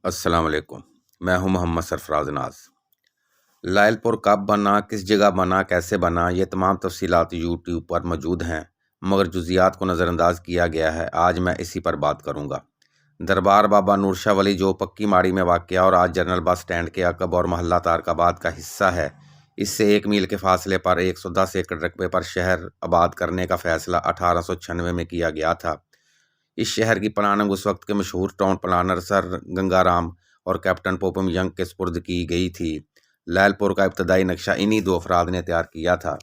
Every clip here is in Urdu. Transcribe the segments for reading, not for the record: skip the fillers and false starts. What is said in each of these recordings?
السلام علیکم۔ میں ہوں محمد سرفراز ناز۔ لائل پور کب بنا، کس جگہ بنا، کیسے بنا، یہ تمام تفصیلات یوٹیوب پر موجود ہیں، مگر جزیات کو نظر انداز کیا گیا ہے۔ آج میں اسی پر بات کروں گا۔ دربار بابا نور شاہ ولی جو پکی ماڑی میں واقع اور آج جنرل بس اسٹینڈ کے عقب اور محلہ تارکاباد کا حصہ ہے، اس سے 1 میل کے فاصلے پر 110 ایکڑ رقبے پر شہر آباد کرنے کا فیصلہ 1896 میں کیا گیا تھا۔ اس شہر کی پلاننگ اس وقت کے مشہور ٹاؤن پلانر سر گنگا رام اور کیپٹن پوپم ینگ کے سپرد کی گئی تھی۔ لائل پور کا ابتدائی نقشہ انہی 2 افراد نے تیار کیا تھا۔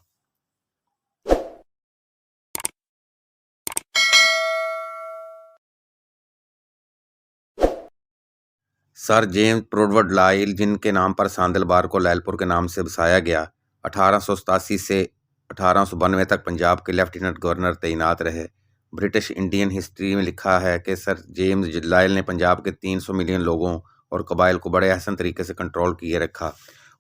سر جیمز پروڈوڈ لائل، جن کے نام پر ساندل بار کو لائل پور کے نام سے بسایا گیا، 1887 سے 1892 تک پنجاب کے لیفٹیننٹ گورنر تعینات رہے۔ برٹش انڈین ہسٹری میں لکھا ہے کہ سر جیمز لائل نے پنجاب کے 300 ملین لوگوں اور قبائل کو بڑے احسن طریقے سے کنٹرول کیے رکھا۔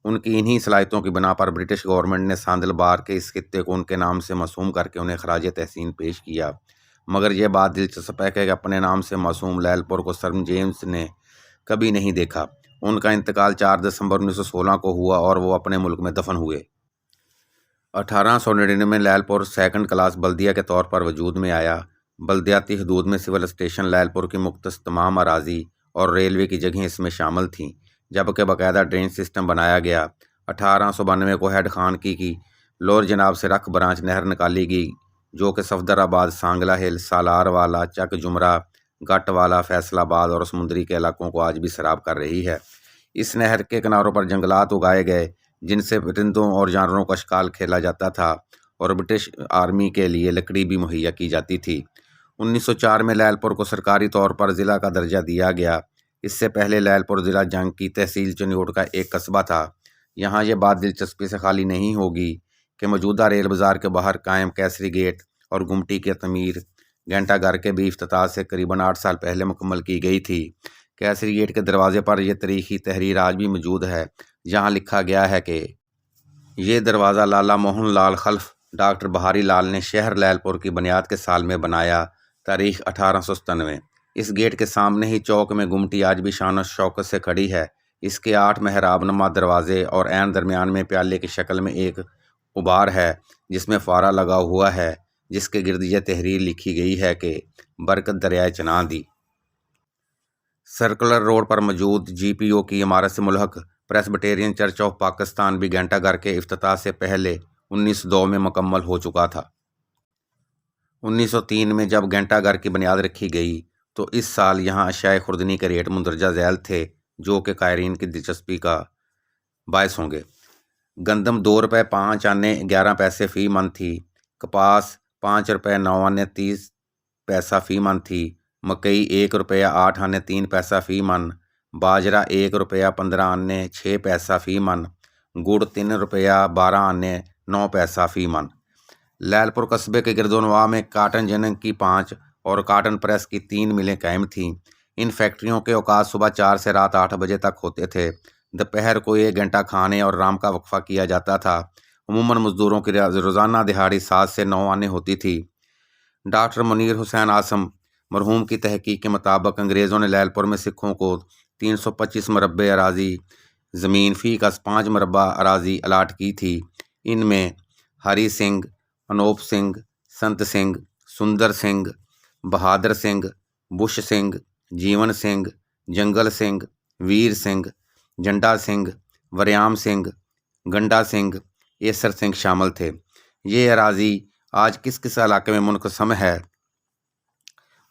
ان کی انہی صلاحیتوں کی بنا پر برٹش گورنمنٹ نے ساندل بار کے اس خطے کو ان کے نام سے موسوم کر کے انہیں خراج تحسین پیش کیا۔ مگر یہ بات دلچسپ ہے کہ اپنے نام سے موسوم لائل پور کو سر جیمز نے کبھی نہیں دیکھا۔ ان کا انتقال 4 دسمبر 1916 کو ہوا اور وہ اپنے ملک میں دفن ہوئے۔ 1899 میں لائل پور 2nd کلاس بلدیہ کے طور پر وجود میں آیا۔ بلدیاتی حدود میں سول اسٹیشن، لائل پور کی مختص تمام اراضی اور ریلوے کی جگہیں اس میں شامل تھیں، جبکہ باقاعدہ ڈرین سسٹم بنایا گیا۔ 1892 کو ہیڈ خان کی لور جناب سے رکھ برانچ نہر نکالی گئی، جو کہ صفدر آباد، سانگلہ ہل، سالار والا، چک جمرہ، گٹ والا، فیصل آباد اور سمندری کے علاقوں کو آج بھی سیراب کر رہی ہے۔ اس نہر کے کناروں پر جنگلات اگائے گئے، جن سے پرندوں اور جانوروں کا شکار کھیلا جاتا تھا اور برٹش آرمی کے لیے لکڑی بھی مہیا کی جاتی تھی۔ 1904 میں لائل پور کو سرکاری طور پر ضلع کا درجہ دیا گیا۔ اس سے پہلے لائل پور ضلع جنگ کی تحصیل چنیوٹ کا ایک قصبہ تھا۔ یہاں یہ بات دلچسپی سے خالی نہیں ہوگی کہ موجودہ ریل بازار کے باہر قائم کیسری گیٹ اور گمٹی کی تعمیر گھنٹہ گھر کے بھی افتتاح سے قریباً 8 سال پہلے مکمل کی گئی تھی۔ کیسری گیٹ کے دروازے پر یہ تاریخی تحریر آج بھی موجود ہے، جہاں لکھا گیا ہے کہ یہ دروازہ لالا موہن لال خلف ڈاکٹر بہاری لال نے شہر لائل پور کی بنیاد کے سال میں بنایا، تاریخ 1897۔ اس گیٹ کے سامنے ہی چوک میں گمٹی آج بھی شان و شوکت سے کھڑی ہے۔ اس کے 8 محراب نما دروازے اور عین درمیان میں پیالے کی شکل میں ایک ابار ہے، جس میں فوارہ لگا ہوا ہے، جس کے گرد یہ تحریر لکھی گئی ہے کہ برکت دریائے چنان دی۔ سرکلر روڈ پر موجود GPO کی عمارت سے ملحق پریسبٹیرین چرچ آف پاکستان بھی گھنٹہ گھر کے افتتاح سے پہلے 1902 میں مکمل ہو چکا تھا۔ 1903 میں جب گھنٹہ گھر کی بنیاد رکھی گئی تو اس سال یہاں اشیاء خوردنی کے ریٹ مندرجہ ذیل تھے، جو کہ قائرین کی دلچسپی کا باعث ہوں گے۔ گندم 2 روپے 5 آنے 11 پیسے فی من تھی، کپاس 5 روپے 9 آنے 30 پیسہ فی من تھی، مکئی 1 روپیہ 8 آنے 3 پیسہ فی من، باجرہ 1 روپیہ 15 آنے 6 پیسہ فی من، گڑ 3 روپیہ 12 آنے 9 پیسہ فی من۔ لائل پور قصبے کے گرد و نواح میں کاٹن جننگ کی 5 اور کاٹن پریس کی 3 ملیں قائم تھیں۔ ان فیکٹریوں کے اوقات صبح 4 سے رات 8 بجے تک ہوتے تھے۔ دوپہر کو 1 گھنٹہ کھانے اور آرام کا وقفہ کیا جاتا تھا۔ عموماً مزدوروں کی روزانہ دہاڑی 7 سے 9 آنے ہوتی تھی۔ ڈاکٹر منیر حسین عاصم مرحوم کی تحقیق کے مطابق انگریزوں نے لائل پور میں سکھوں کو 325 مربع اراضی زمین فی گز 5 مربع اراضی الاٹ کی تھی۔ ان میں ہری سنگھ، انوپ سنگھ، سنت سنگھ، سندر سنگھ، بہادر سنگھ، بش سنگھ، جیون سنگھ، جنگل سنگھ، ویر سنگھ، جنڈا سنگھ، وریام سنگھ، گنڈا سنگھ، ایسر سنگھ شامل تھے۔ یہ اراضی آج کس کس علاقے میں منقسم ہے،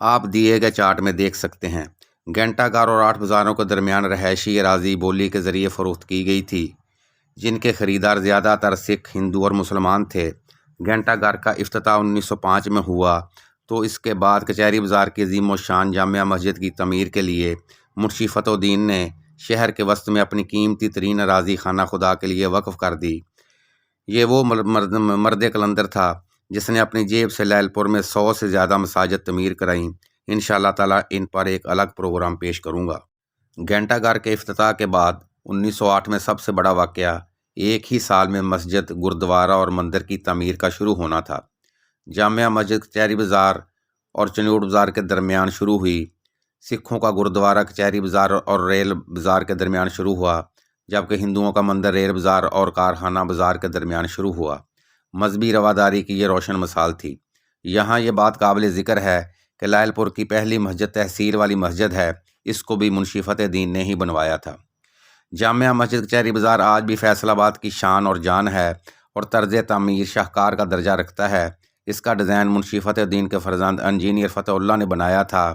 آپ دیے گئے چارٹ میں دیکھ سکتے ہیں۔ گھنٹہ گھر اور 8 بازاروں کے درمیان رہائشی اراضی بولی کے ذریعے فروخت کی گئی تھی، جن کے خریدار زیادہ تر سکھ، ہندو اور مسلمان تھے۔ گھنٹہ گھر کا افتتاح 1905 میں ہوا تو اس کے بعد کچہری بازار کی عظیم الشان جامع مسجد کی تعمیر کے لیے منشی فتح الدین نے شہر کے وسط میں اپنی قیمتی ترین اراضی خانہ خدا کے لیے وقف کر دی۔ یہ وہ مرد کلندر تھا جس نے اپنی جیب سے لائل پور میں 100 سے زیادہ مساجد تعمیر کرائیں۔ انشاءاللہ تعالیٰ ان پر ایک الگ پروگرام پیش کروں گا۔ گھنٹہ گھر کے افتتاح کے بعد 1908 میں سب سے بڑا واقعہ ایک ہی سال میں مسجد، گردوارہ اور مندر کی تعمیر کا شروع ہونا تھا۔ جامع مسجد کچہری بازار اور چنیوٹ بازار کے درمیان شروع ہوئی۔ سکھوں کا گردوارہ کچہری بازار اور ریل بازار کے درمیان شروع ہوا، جبکہ ہندوؤں کا مندر ریل بازار اور کارخانہ بازار کے درمیان شروع ہوا۔ مذہبی رواداری کی یہ روشن مثال تھی۔ یہاں یہ بات قابل ذکر ہے کہ لائل پور کی پہلی مسجد تحصیل والی مسجد ہے، اس کو بھی منشی فتح دین نے ہی بنوایا تھا۔ جامعہ مسجد کچہری بازار آج بھی فیصل آباد کی شان اور جان ہے اور طرز تعمیر شاہکار کا درجہ رکھتا ہے۔ اس کا ڈیزائن منشی فتح دین کے فرزند انجینئر فتح اللہ نے بنایا تھا۔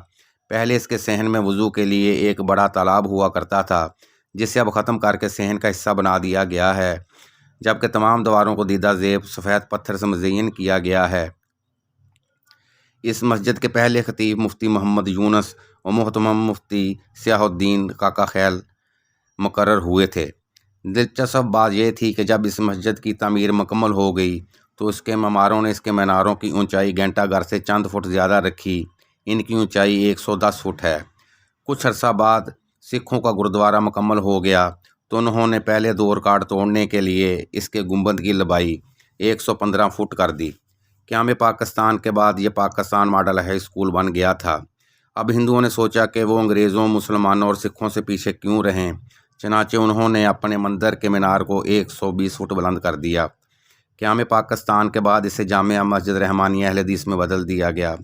پہلے اس کے صحن میں وضو کے لیے ایک بڑا تالاب ہوا کرتا تھا، جسے اب ختم کر کے صحن کا حصہ بنا دیا گیا ہے، جبکہ تمام دیواروں کو دیدہ زیب سفید پتھر سے مزین کیا گیا ہے۔ اس مسجد کے پہلے خطیب مفتی محمد یونس اور محترم مفتی سیاح الدین کاکا خیل مقرر ہوئے تھے۔ دلچسپ بات یہ تھی کہ جب اس مسجد کی تعمیر مکمل ہو گئی تو اس کے معماروں نے اس کے میناروں کی اونچائی گھنٹہ گھر سے چند فٹ زیادہ رکھی۔ ان کی اونچائی 110 فٹ ہے۔ کچھ عرصہ بعد سکھوں کا گردوارہ مکمل ہو گیا تو انہوں نے پہلے دو ریکارڈ توڑنے کے لیے اس کے گنبد کی لمبائی 115 فٹ کر دی۔ قیام پاکستان کے بعد یہ پاکستان ماڈل ہائی اسکول بن گیا تھا۔ اب ہندوؤں نے سوچا کہ وہ انگریزوں، مسلمانوں اور سکھوں سے پیچھے کیوں رہیں، چنانچہ انہوں نے اپنے مندر کے مینار کو 120 فٹ بلند کر دیا۔ قیام پاکستان کے بعد اسے جامعہ مسجد رحمانیہ اہل حدیث میں بدل دیا گیا۔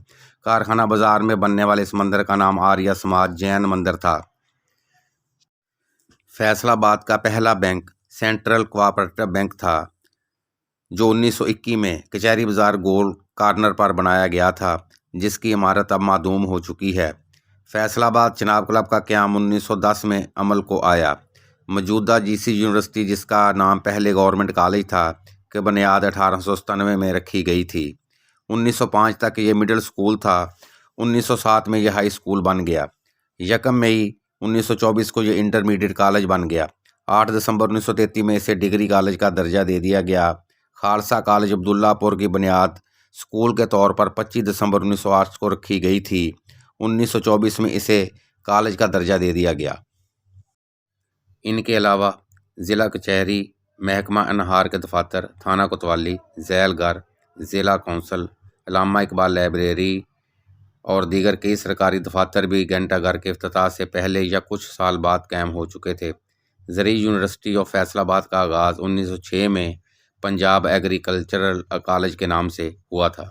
کارخانہ بازار میں بننے والے اس مندر کا نام آریہ سماج جین مندر تھا۔ فیصل آباد کا پہلا بینک سینٹرل کوآپریٹو بینک تھا، جو 1921 میں کچہری بازار گول کارنر پر بنایا گیا تھا، جس کی عمارت اب معدوم ہو چکی ہے۔ فیصل آباد چناب کلب کا قیام 1910 میں عمل کو آیا۔ موجودہ جی سی یونیورسٹی، جس کا نام پہلے گورنمنٹ کالج تھا، کی بنیاد 1897 میں رکھی گئی تھی۔ 1905 تک یہ مڈل اسکول تھا۔ 1907 میں یہ ہائی اسکول بن گیا۔ 1 مئی 1924 کو یہ انٹرمیڈیٹ کالج بن گیا۔ 8 دسمبر 1933 میں اسے ڈگری کالج کا درجہ دے دیا گیا۔ خالصہ کالج عبداللہ پور کی بنیاد اسکول کے طور پر 25 دسمبر 1908 کو رکھی گئی تھی۔ 1924 میں اسے کالج کا درجہ دے دیا گیا۔ ان کے علاوہ ضلع کچہری، محکمہ انہار کے دفاتر، تھانہ کوتوالی، ذیل گھر، ضلع کونسل، علامہ اقبال لائبریری اور دیگر کئی سرکاری دفاتر بھی گھنٹہ گھر کے افتتاح سے پہلے یا کچھ سال بعد قائم ہو چکے تھے۔ زرعی یونیورسٹی آف فیصل آباد کا آغاز 1906 میں پنجاب ایگریکلچرل کالج کے نام سے ہوا تھا۔